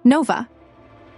Nova.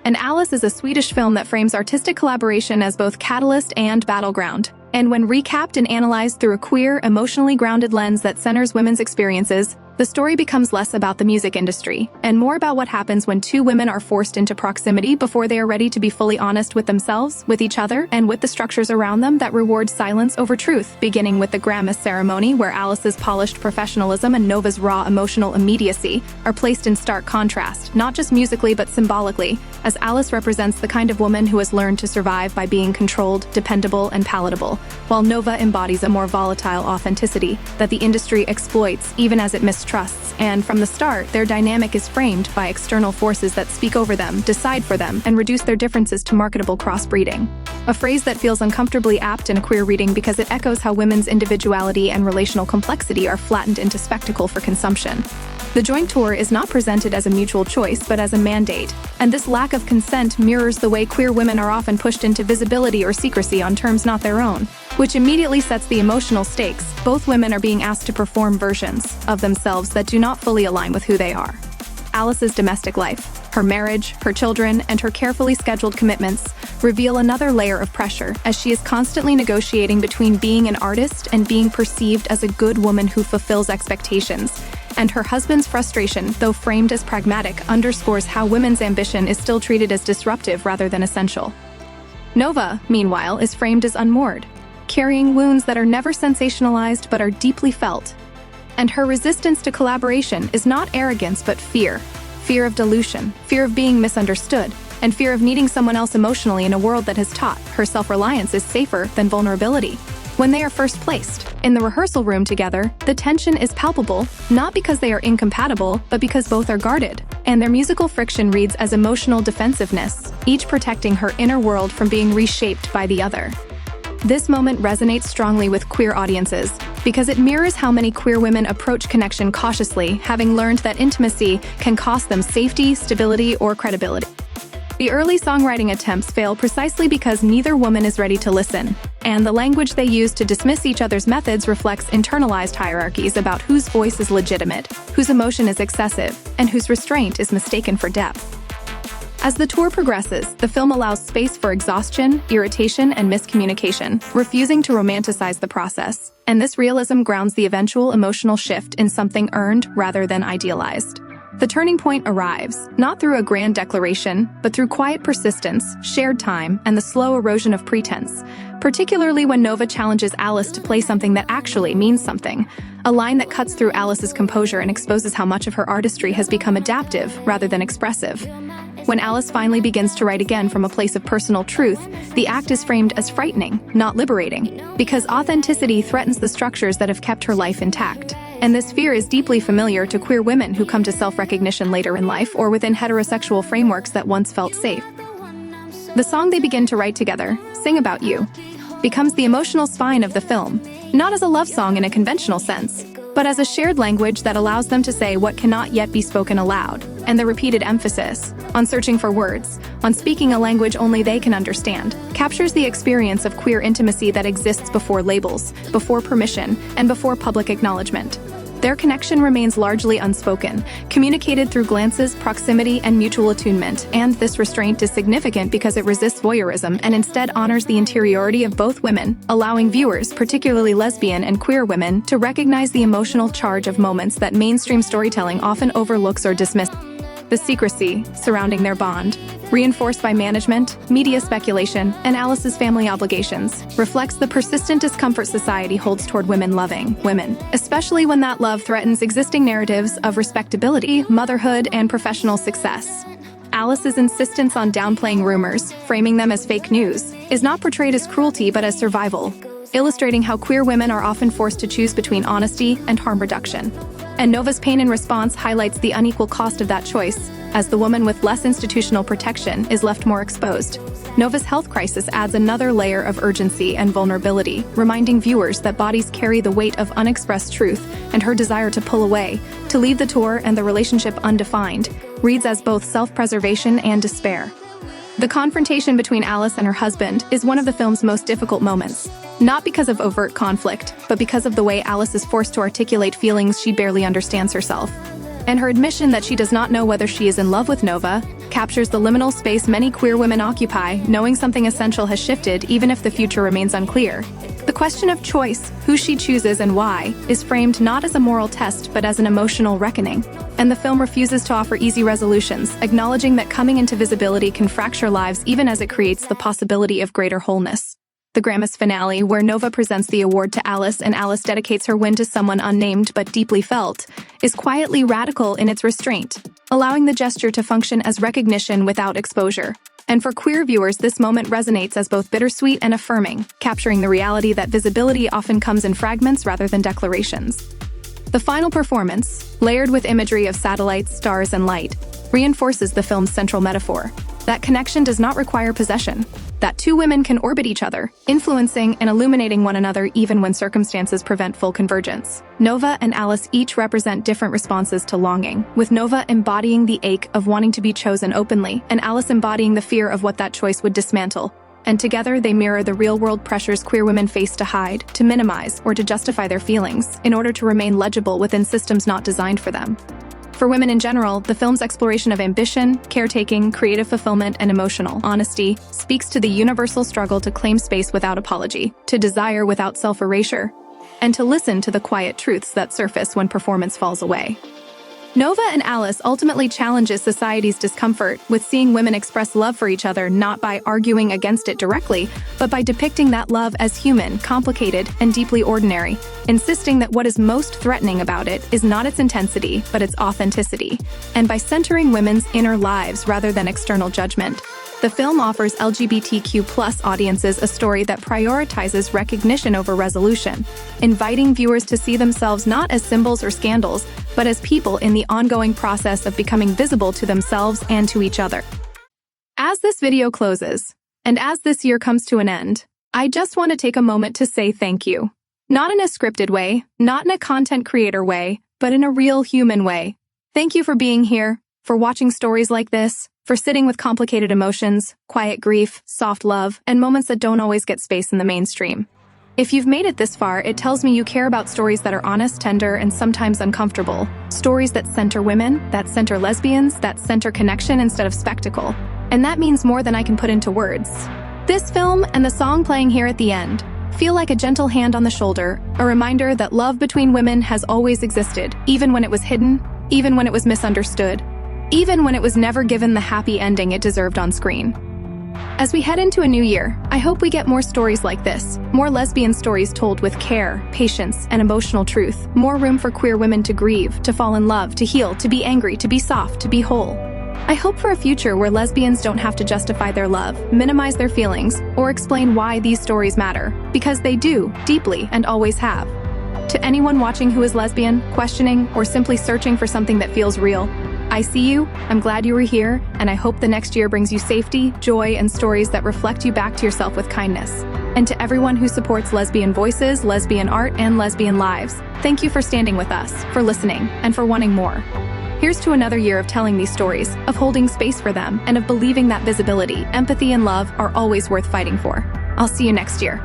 And Alice is a Swedish film that frames artistic collaboration as both catalyst and battleground. And when recapped and analyzed through a queer, emotionally grounded lens that centers women's experiences, the story becomes less about the music industry and more about what happens when two women are forced into proximity before they are ready to be fully honest with themselves, with each other, and with the structures around them that reward silence over truth, beginning with the Grammys ceremony, where Alice's polished professionalism and Nova's raw emotional immediacy are placed in stark contrast, not just musically but symbolically, as Alice represents the kind of woman who has learned to survive by being controlled, dependable, and palatable, while Nova embodies a more volatile authenticity that the industry exploits even as it mistrusts. And from the start, their dynamic is framed by external forces that speak over them, decide for them, and reduce their differences to marketable crossbreeding. A phrase that feels uncomfortably apt in a queer reading because it echoes how women's individuality and relational complexity are flattened into spectacle for consumption. The joint tour is not presented as a mutual choice, but as a mandate, and this lack of consent mirrors the way queer women are often pushed into visibility or secrecy on terms not their own, which immediately sets the emotional stakes. Both women are being asked to perform versions of themselves that do not fully align with who they are. Alice's domestic life, her marriage, her children, and her carefully scheduled commitments reveal another layer of pressure as she is constantly negotiating between being an artist and being perceived as a good woman who fulfills expectations. And her husband's frustration, though framed as pragmatic, underscores how women's ambition is still treated as disruptive rather than essential. Nova, meanwhile, is framed as unmoored, carrying wounds that are never sensationalized but are deeply felt. And her resistance to collaboration is not arrogance but fear. Fear of dilution, fear of being misunderstood, and fear of needing someone else emotionally in a world that has taught her self-reliance is safer than vulnerability. When they are first placed in the rehearsal room together, the tension is palpable, not because they are incompatible, but because both are guarded. And their musical friction reads as emotional defensiveness, each protecting her inner world from being reshaped by the other. This moment resonates strongly with queer audiences because it mirrors how many queer women approach connection cautiously, having learned that intimacy can cost them safety, stability, or credibility. The early songwriting attempts fail precisely because neither woman is ready to listen, and the language they use to dismiss each other's methods reflects internalized hierarchies about whose voice is legitimate, whose emotion is excessive, and whose restraint is mistaken for depth. As the tour progresses, the film allows space for exhaustion, irritation, and miscommunication, refusing to romanticize the process, and this realism grounds the eventual emotional shift in something earned rather than idealized. The turning point arrives, not through a grand declaration, but through quiet persistence, shared time, and the slow erosion of pretense, particularly when Nova challenges Alice to play something that actually means something, a line that cuts through Alice's composure and exposes how much of her artistry has become adaptive rather than expressive. When Alice finally begins to write again from a place of personal truth, the act is framed as frightening, not liberating, because authenticity threatens the structures that have kept her life intact. And this fear is deeply familiar to queer women who come to self-recognition later in life or within heterosexual frameworks that once felt safe. The song they begin to write together, Sing About You, becomes the emotional spine of the film, not as a love song in a conventional sense, but as a shared language that allows them to say what cannot yet be spoken aloud, and the repeated emphasis on searching for words, on speaking a language only they can understand, captures the experience of queer intimacy that exists before labels, before permission, and before public acknowledgement. Their connection remains largely unspoken, communicated through glances, proximity, and mutual attunement, and this restraint is significant because it resists voyeurism and instead honors the interiority of both women, allowing viewers, particularly lesbian and queer women, to recognize the emotional charge of moments that mainstream storytelling often overlooks or dismisses. The secrecy surrounding their bond, reinforced by management, media speculation, and Alice's family obligations, reflects the persistent discomfort society holds toward women loving women, especially when that love threatens existing narratives of respectability, motherhood, and professional success. Alice's insistence on downplaying rumors, framing them as fake news, is not portrayed as cruelty but as survival, illustrating how queer women are often forced to choose between honesty and harm reduction. And Nova's pain in response highlights the unequal cost of that choice, as the woman with less institutional protection is left more exposed. Nova's health crisis adds another layer of urgency and vulnerability, reminding viewers that bodies carry the weight of unexpressed truth, and her desire to pull away, to leave the tour and the relationship undefined, reads as both self-preservation and despair. The confrontation between Alice and her husband is one of the film's most difficult moments, not because of overt conflict, but because of the way Alice is forced to articulate feelings she barely understands herself. And her admission that she does not know whether she is in love with Nova captures the liminal space many queer women occupy, knowing something essential has shifted even if the future remains unclear. The question of choice, who she chooses and why, is framed not as a moral test but as an emotional reckoning. And the film refuses to offer easy resolutions, acknowledging that coming into visibility can fracture lives even as it creates the possibility of greater wholeness. The Grammys finale, where Nova presents the award to Alice and Alice dedicates her win to someone unnamed but deeply felt, is quietly radical in its restraint, allowing the gesture to function as recognition without exposure. And for queer viewers, this moment resonates as both bittersweet and affirming, capturing the reality that visibility often comes in fragments rather than declarations. The final performance, layered with imagery of satellites, stars, and light, reinforces the film's central metaphor. That connection does not require possession, that two women can orbit each other, influencing and illuminating one another even when circumstances prevent full convergence. Nova and Alice each represent different responses to longing, with Nova embodying the ache of wanting to be chosen openly, and Alice embodying the fear of what that choice would dismantle. And together they mirror the real-world pressures queer women face to hide, to minimize, or to justify their feelings, in order to remain legible within systems not designed for them. For women in general, the film's exploration of ambition, caretaking, creative fulfillment, and emotional honesty speaks to the universal struggle to claim space without apology, to desire without self-erasure, and to listen to the quiet truths that surface when performance falls away. Nova and Alice ultimately challenges society's discomfort with seeing women express love for each other not by arguing against it directly, but by depicting that love as human, complicated, and deeply ordinary, insisting that what is most threatening about it is not its intensity, but its authenticity, and by centering women's inner lives rather than external judgment. The film offers LGBTQ+ audiences a story that prioritizes recognition over resolution, inviting viewers to see themselves not as symbols or scandals, but as people in the ongoing process of becoming visible to themselves and to each other. As this video closes, and as this year comes to an end, I just want to take a moment to say thank you. Not in a scripted way, not in a content creator way, but in a real human way. Thank you for being here, for watching stories like this, for sitting with complicated emotions, quiet grief, soft love, and moments that don't always get space in the mainstream. If you've made it this far, it tells me you care about stories that are honest, tender, and sometimes uncomfortable. Stories that center women, that center lesbians, that center connection instead of spectacle. And that means more than I can put into words. This film and the song playing here at the end feel like a gentle hand on the shoulder, a reminder that love between women has always existed, even when it was hidden, even when it was misunderstood, even when it was never given the happy ending it deserved on screen. As we head into a new year, I hope we get more stories like this, more lesbian stories told with care, patience, and emotional truth, more room for queer women to grieve, to fall in love, to heal, to be angry, to be soft, to be whole. I hope for a future where lesbians don't have to justify their love, minimize their feelings, or explain why these stories matter, because they do, deeply, and always have. To anyone watching who is lesbian, questioning, or simply searching for something that feels real, I see you, I'm glad you were here, and I hope the next year brings you safety, joy, and stories that reflect you back to yourself with kindness. And to everyone who supports lesbian voices, lesbian art, and lesbian lives, thank you for standing with us, for listening, and for wanting more. Here's to another year of telling these stories, of holding space for them, and of believing that visibility, empathy, and love are always worth fighting for. I'll see you next year.